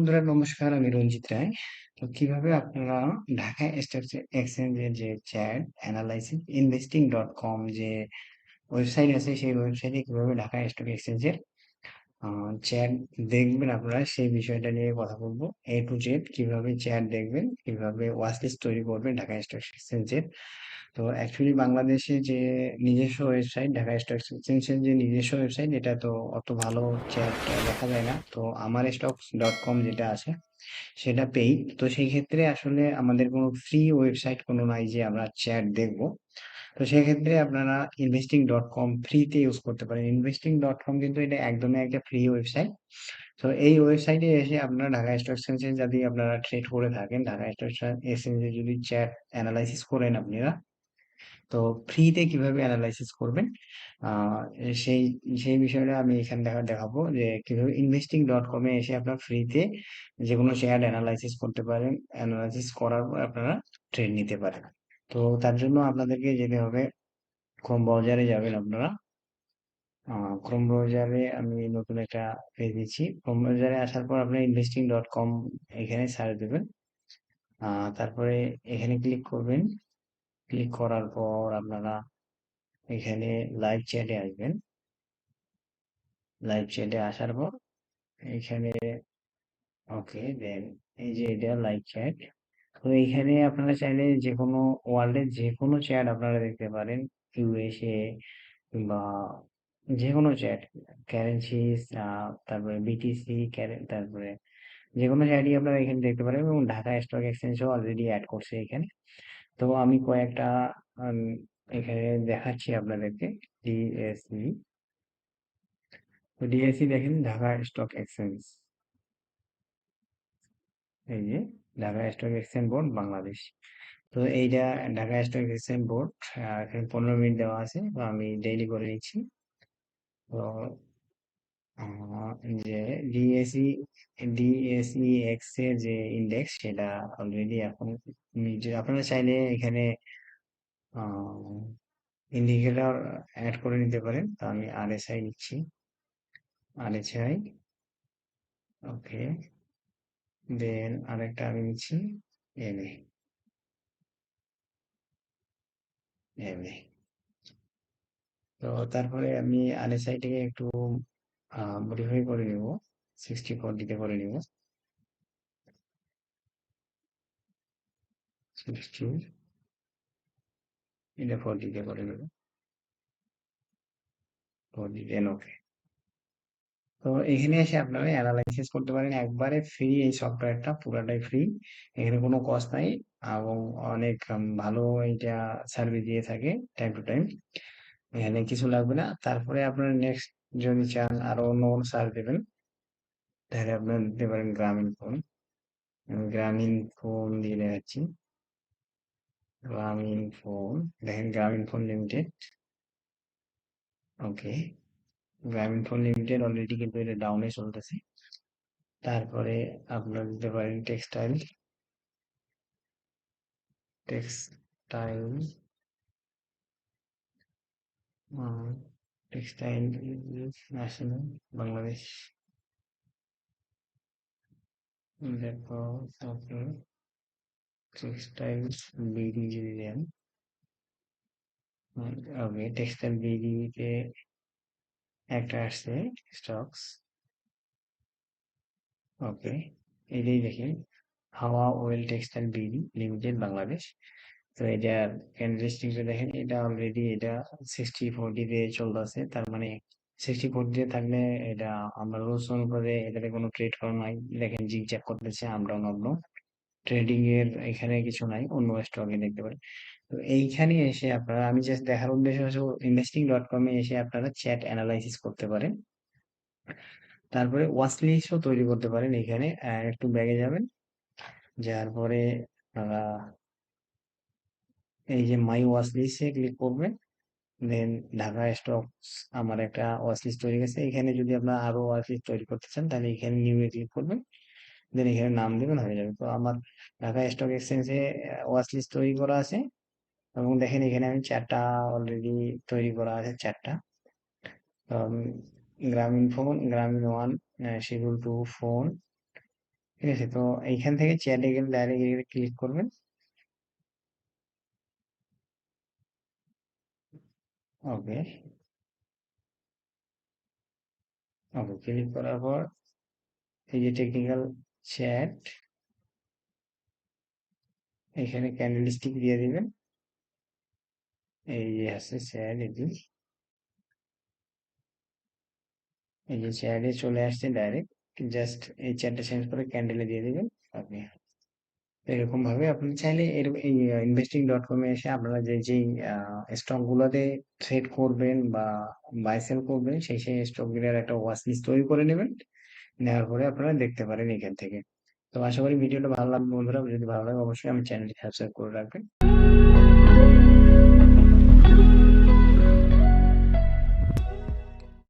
বন্ধুরা, নমস্কার। আমি রঞ্জিত রায়। তো কিভাবে আপনারা ঢাকা স্টক এক্সচেঞ্জের যে চ্যাট অ্যানালাইসিস ইনভেস্টিং.com যে ওয়েবসাইট আছে, সেই ওয়েবসাইটে কিভাবে ঢাকা স্টক এক্সচেঞ্জের চ্যাট দেখবেন আপনারা, সেই বিষয়টা নিয়ে কথা বলবো। এ টু জেড কিভাবে চ্যাট দেখবেন, কিভাবে ওয়াচ লিস্ট তৈরি করবেন ঢাকা স্টক এক্সচেঞ্জের। তো অ্যাকচুয়ালি বাংলাদেশে যে নিজস্ব ওয়েবসাইট, ঢাকা স্টক এক্সচেঞ্জের যে নিজস্ব ওয়েবসাইট, এটা তো অত ভালো চ্যাট দেখা যায় না। তো আমার স্টকস.com যেটা আছে সেটা পেইড। তো সেই ক্ষেত্রে আসলে আমাদের কোনো ফ্রি ওয়েবসাইট কোনো নাই যে আমরা চ্যাট দেখবো। তো সেক্ষেত্রে আপনারা ইনভেস্টিং.com ফ্রিতে ইউজ করতে পারেন। ইনভেস্টিং.com কিন্তু এটা একদমই একটা ফ্রি ওয়েবসাইট। তো এই ওয়েবসাইটে এসে আপনারা ঢাকা স্টক এক্সচেঞ্জে যদি আপনারা ট্রেড করে থাকেন, ঢাকা স্টক এক্সচেঞ্জে যদি চ্যাট অ্যানালাইসিস করেন আপনারা, তো ফ্রিতে কিভাবে অ্যানালাইসিস করবেন, আহ, সেই সেই বিষয়টা আমি এখানে দেখাবো যে কিভাবে ইনভেস্টিং.com এ এসে আপনার ফ্রিতে যে কোনো শেয়ার অ্যানালাইসিস করতে পারেন। অ্যানালাইসিস করার পর আপনারা ট্রেড নিতে পারেন। তো তার জন্য আপনাদেরকে যেতে হবে, ক্রোম ব্রাউজারে যাবেন আপনারা। ক্রোম ব্রাউজারে আমি নতুন একটা পেজ দিচ্ছি। ক্রোম ব্রাউজারে আসার পর আপনারা ইনভেস্টিং.com এখানে সার্চ দেবেন। তারপরে এখানে ক্লিক করবেন। ক্লিক করার পর আপনারা এখানে লাইভ চ্যাটে আসবেন। লাইভ চ্যাটে আসার পর এখানে ওকে দেন, এই যে এটা লাইভ চ্যাট। তো এইখানে আপনারা চাইলে যে কোনো ওয়ার্ল্ডের যে কোনো চ্যাট আপনারা দেখতে পারেন। ইউএসএ বা যে কোনো চ্যাট, কারেন্সিস, তারপরে বিটিসি, তারপরে যে কোনো চ্যাটই আপনারা এখানে দেখতে পারেন, এবং ঢাকা স্টক এক্সচেঞ্জও অলরেডি অ্যাড করছে এখানে। তো আমি কয়েকটা উম, এখানে দেখাচ্ছি আপনাদেরকে। ডিএসই, তো ডিএসই দেখেন, ঢাকা স্টক এক্সচেঞ্জ, এই যে Dhaka stock exchange board Bangladesh. তো এইটা ঢাকা স্টক এক্সচেঞ্জ বোর্ড। এখানে 15 মিনিট দেওয়া আছে, তো আমি ডেইলি করে নিচ্ছি। তো যে ডিএসই ডিএসই এক্স এর যে ইন্ডেক্স, সেটা অলরেডি এখন আপনারা চাইলে এখানে ইন্ডিকেটর অ্যাড করে নিতে পারেন। তো আমি আরএসআই নিচ্ছি, আরএসআই। ওকে, দেন আরেকটা আমি নিচ্ছি এমএ, এমএ। তো তারপরে আমি আরএসআইটাকে একটু মডিফাই করে নিব, 64 করে নিব। 60, এটা 40 করে নেব, 40 ওকে। তো এখানে এসে আপনারা অ্যানালাইসিস করতে পারেন, একবারে ফ্রি। এই সফটওয়্যারটা পুরাটাই ফ্রি, এখানে কোনো কস্ট নাই। এবং অনেক ভালো এটা সার্ভিস দিয়ে থাকে টাইম টু টাইম। এখানে কিছু লাগবে না। তারপরে আপনারা নেক্সট যদি চান আরো অন্য কোনো সার্চ দেবেন, তাহলে আপনারা দিতে পারেন গ্রামীণ ফোন। আমি গ্রামীণ ফোন দিয়ে দেখাচ্ছি। গ্রামীণ ফোন, দেখেন গ্রামীণ ফোন লিমিটেড। ওকে, গ্রামীণ ফোন লিমিটেড অলরেডি কিন্তু এটা ডাউনে চলতেছে। তারপরে আপনারা দিতে পারেন textile, textile, textile national Bangladesh. দেখো, তারপরে টেক্সটাইল বিডি যদি দেন, ওকে, টেক্সটাইল বিডিতে একটা আসছে স্টকস। ওকে, এটাই দেখেন, হাওয়া well textile BD limited Bangladesh. তো এটার ক্যান্ডেলস্টিকটা দেখেন, এটা অলরেডি এটা 60-40 চলতেছে। তার মানে 60-40 থাকলে এটা আমরা রোজ অনুপাতে এটাতে কোনো ট্রেড করা নাই। দেখেন জিগজ্যাগ করতেছে, up down up down. Trading এর এখানে কিছু নাই, অন্য স্টকে দেখতে পারেন। তো এইখানে এসে আপনারা, আমি জাস্ট দেখার উদ্দেশ্য হচ্ছে ইনভেস্টিং.com এ এসে আপনারা চ্যাট অ্যানালাইসিস করতে পারেন। তারপরে ওয়াচ লিস্টও তৈরি করতে পারেন। এখানে একটু ব্যাগে যাবেন, যার পরে আপনারা এই যে মাই ওয়াচ লিস্টে ক্লিক করবেন। দেন ঢাকা স্টকস আমার একটা ওয়াচ লিস্ট তৈরি গেছে। এখানে যদি আপনার আরো ওয়াচ লিস্ট তৈরি করতে চান, তাহলে এখানে নিউ এ ক্লিক করবেন। দেন এখানে নাম দিবেন, হয়ে যাবে। তো আমার ঢাকা স্টক এক্সচেঞ্জে ওয়াচ লিস্ট তৈরি করা আছে, এবং দেখেন এখানে আমি 4টা অলরেডি তৈরি করা আছে, 4টা। গ্রামীণ ফোন, গ্রামীণ ওয়ান, শিডিউল টু ফোন, ঠিক আছে? তো এইখান থেকে চ্যাটে গেলে ডাইরেক্ট এখানে ক্লিক করবেন। ওকে, ওকে, ক্লিক করার পর এই যে টেকনিক্যাল চ্যাট, এখানে ক্যান্ডেল স্টিক দিয়ে দিবেন। এই যে আছে চ্যাট, এই যে চ্যাটে চলে আসছে ডাইরেক্ট, জাস্ট এই চ্যাটটা চেঞ্জ করে ক্যান্ডেলে দিয়ে দিবেন আপনি। এরকম ভাবে আপনি চাইলে এই ইনভেস্টিং ডট কমে এসে আপনারা যে যেই স্টক গুলোতে ট্রেড করবেন বা বাই সেল করবেন, সেই স্টক গুলোর একটা ওয়াচ লিস্ট তৈরি করে নেবেন। নেওয়ার পরে আপনারা দেখতে পারেন এখান থেকে। তো আশা করি ভিডিওটা ভালো লাগবে বন্ধুরা। যদি ভালো লাগে অবশ্যই আমার চ্যানেলটি সাবস্ক্রাইব করে রাখবেন।